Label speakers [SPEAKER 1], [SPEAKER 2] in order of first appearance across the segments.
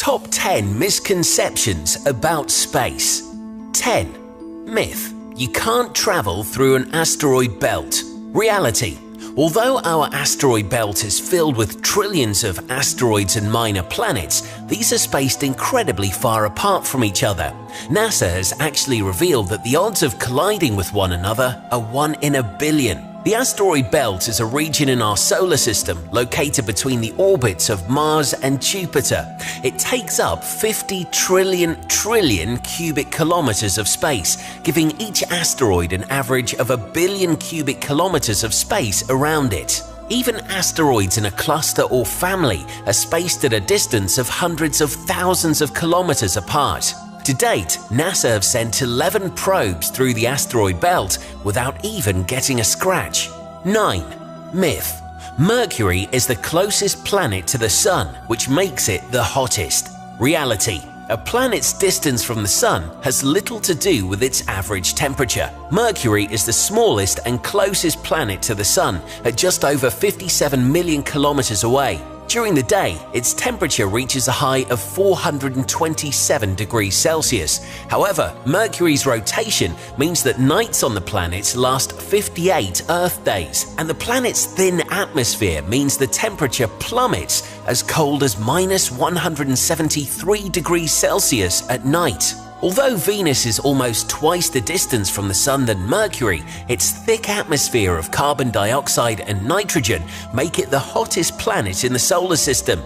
[SPEAKER 1] Top 10 misconceptions about space. 10. Myth: you can't travel through an asteroid belt. Reality: although our asteroid belt is filled with trillions of asteroids and minor planets, these are spaced incredibly far apart from each other. NASA has actually revealed that the odds of colliding with one another are 1 in a billion. The asteroid belt is a region in our solar system located between the orbits of Mars and Jupiter. It takes up 50 trillion cubic kilometers of space, giving each asteroid an average of 1 billion cubic kilometers of space around it. Even asteroids in a cluster or family are spaced at a distance of hundreds of thousands of kilometers apart. To date, NASA have sent 11 probes through the asteroid belt without even getting a scratch. 9. Myth: Mercury is the closest planet to the Sun, which makes it the hottest. Reality: a planet's distance from the Sun has little to do with its average temperature. Mercury is the smallest and closest planet to the Sun at just over 57 million kilometers away. During the day, its temperature reaches a high of 427 degrees Celsius. However, Mercury's rotation means that nights on the planet last 58 Earth days, and the planet's thin atmosphere means the temperature plummets as cold as -173 degrees Celsius at night. Although Venus is almost twice the distance from the Sun than Mercury, its thick atmosphere of carbon dioxide and nitrogen make it the hottest planet in the solar system.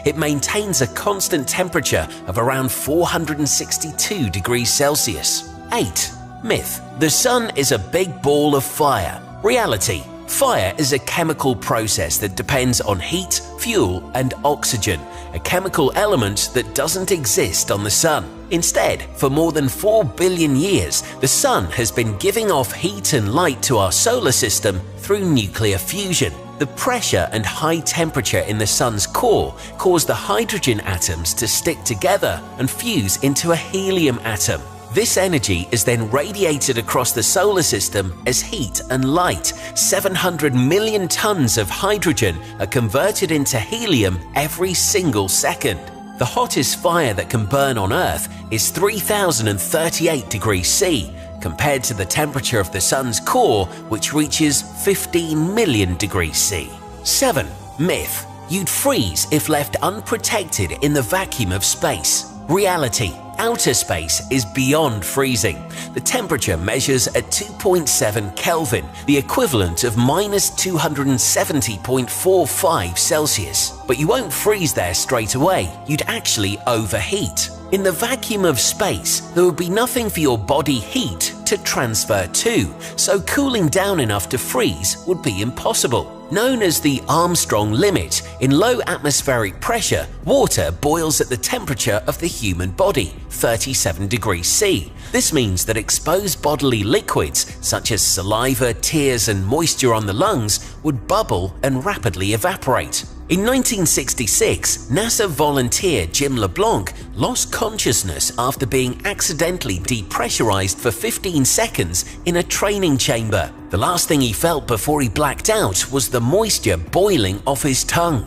[SPEAKER 1] It maintains a constant temperature of around 462 degrees Celsius. 8. Myth: the Sun is a big ball of fire. Reality: fire is a chemical process that depends on heat, fuel, and oxygen, a chemical element that doesn't exist on the Sun. Instead, for more than 4 billion years, the Sun has been giving off heat and light to our solar system through nuclear fusion. The pressure and high temperature in the Sun's core cause the hydrogen atoms to stick together and fuse into a helium atom. This energy is then radiated across the solar system as heat and light. 700 million tons of hydrogen are converted into helium every single second. The hottest fire that can burn on Earth is 3038 degrees C, compared to the temperature of the Sun's core, which reaches 15 million degrees C. 7. Myth: you'd freeze if left unprotected in the vacuum of space. Reality: outer space is beyond freezing. The temperature measures at 2.7 Kelvin, the equivalent of -270.45 Celsius. But you won't freeze there straight away, you'd actually overheat. In the vacuum of space, there would be nothing for your body heat to transfer to, so cooling down enough to freeze would be impossible. Known as the Armstrong limit, in low atmospheric pressure, water boils at the temperature of the human body, 37 degrees C. This means that exposed bodily liquids, such as saliva, tears, and moisture on the lungs, would bubble and rapidly evaporate. In 1966, NASA volunteer Jim LeBlanc lost consciousness after being accidentally depressurized for 15 seconds in a training chamber. The last thing he felt before he blacked out was the moisture boiling off his tongue.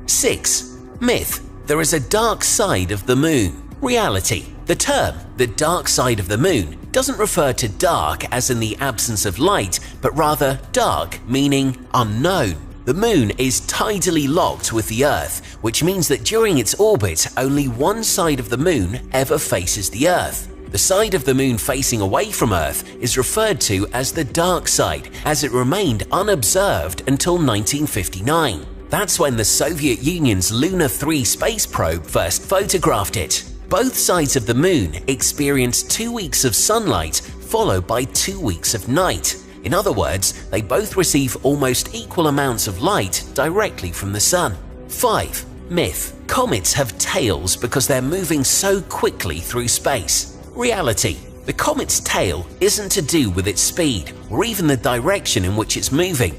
[SPEAKER 1] 6. Myth: there is a dark side of the moon. Reality: the term "the dark side of the moon" doesn't refer to dark as in the absence of light, but rather dark meaning unknown. The moon is tidally locked with the Earth, which means that during its orbit, only one side of the moon ever faces the Earth. The side of the moon facing away from Earth is referred to as the dark side, as it remained unobserved until 1959. That's when the Soviet Union's Luna 3 space probe first photographed it. Both sides of the moon experience 2 weeks of sunlight followed by 2 weeks of night. In other words, they both receive almost equal amounts of light directly from the Sun. 5. Myth: comets have tails because they're moving so quickly through space. Reality: the comet's tail isn't to do with its speed or even the direction in which it's moving.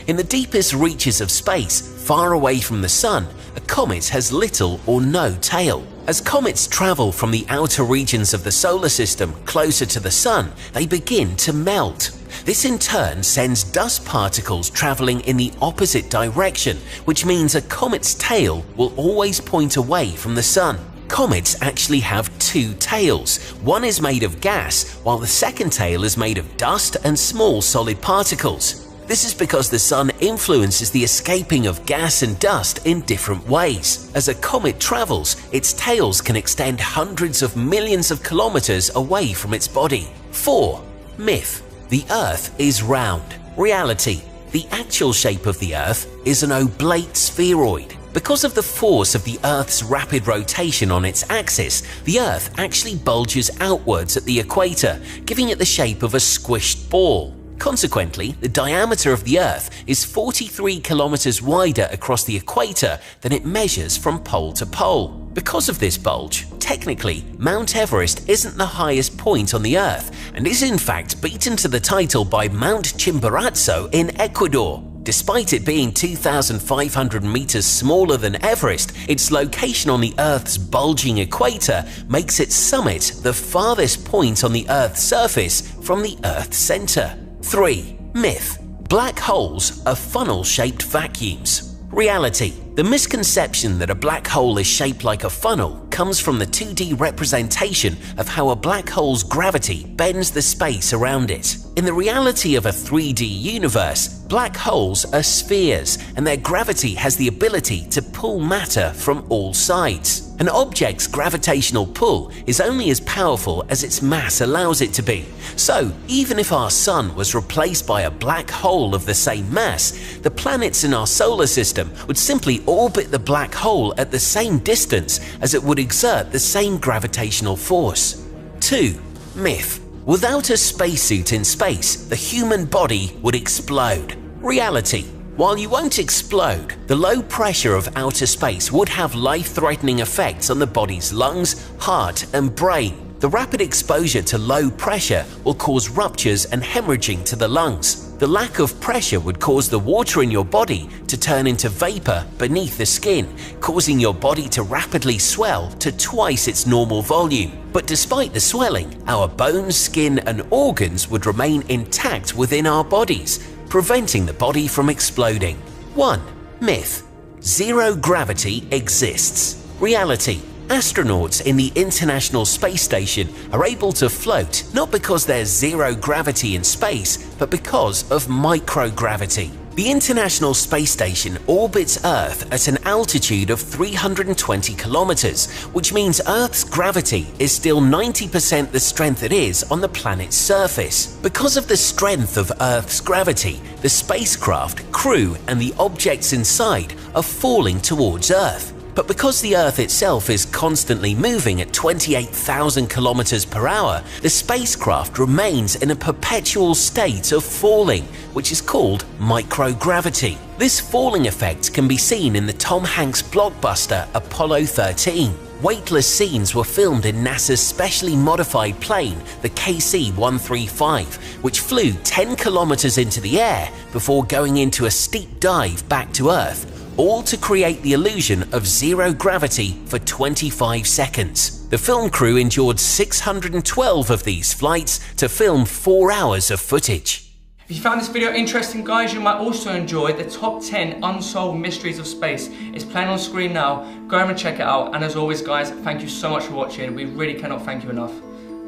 [SPEAKER 1] In the deepest reaches of space, far away from the Sun, a comet has little or no tail. As comets travel from the outer regions of the solar system closer to the Sun, they begin to melt. This in turn sends dust particles traveling in the opposite direction, which means a comet's tail will always point away from the Sun. Comets actually have two tails. One is made of gas, while the second tail is made of dust and small solid particles. This is because the sun influences the escaping of gas and dust in different ways. As a comet travels, its tails can extend hundreds of millions of kilometers away from its body. 4. Myth: the Earth is round. Reality: the actual shape of the Earth is an oblate spheroid. Because of the force of the Earth's rapid rotation on its axis, the Earth actually bulges outwards at the equator, giving it the shape of a squished ball. Consequently, the diameter of the Earth is 43 kilometers wider across the equator than it measures from pole to pole. Because of this bulge, technically, Mount Everest isn't the highest point on the Earth and is in fact beaten to the title by Mount Chimborazo in Ecuador. Despite it being 2,500 meters smaller than Everest, its location on the Earth's bulging equator makes its summit the farthest point on the Earth's surface from the Earth's center. 3. Myth: black holes are funnel-shaped vacuums. Reality: the misconception that a black hole is shaped like a funnel comes from the 2D representation of how a black hole's gravity bends the space around it. In the reality of a 3D universe, black holes are spheres, and their gravity has the ability to pull matter from all sides. An object's gravitational pull is only as powerful as its mass allows it to be. So, even if our sun was replaced by a black hole of the same mass, the planets in our solar system would simply orbit the black hole at the same distance as it would exert the same gravitational force. 2. Myth: without a spacesuit in space, the human body would explode. Reality: while you won't explode, the low pressure of outer space would have life-threatening effects on the body's lungs, heart, and brain. The rapid exposure to low pressure will cause ruptures and hemorrhaging to the lungs. The lack of pressure would cause the water in your body to turn into vapor beneath the skin, causing your body to rapidly swell to twice its normal volume. But despite the swelling, our bones, skin, and organs would remain intact within our bodies, preventing the body from exploding. 1. Myth: zero gravity exists. Reality: astronauts in the International Space Station are able to float not because there's zero gravity in space, but because of microgravity. The International Space Station orbits Earth at an altitude of 320 kilometers, which means Earth's gravity is still 90% the strength it is on the planet's surface. Because of the strength of Earth's gravity, the spacecraft, crew, and the objects inside are falling towards Earth. But because the Earth itself is constantly moving at 28,000 kilometers per hour, the spacecraft remains in a perpetual state of falling, which is called microgravity. This falling effect can be seen in the Tom Hanks blockbuster Apollo 13. Weightless scenes were filmed in NASA's specially modified plane, the KC-135, which flew 10 kilometers into the air before going into a steep dive back to Earth, all to create the illusion of zero gravity for 25 seconds. The film crew endured 612 of these flights to film 4 hours of footage.
[SPEAKER 2] If you found this video interesting, guys, you might also enjoy the top 10 unsolved mysteries of space. It's playing on screen now. Go and check it out. And as always, guys, thank you so much for watching. We really cannot thank you enough.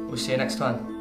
[SPEAKER 2] We'll see you next time.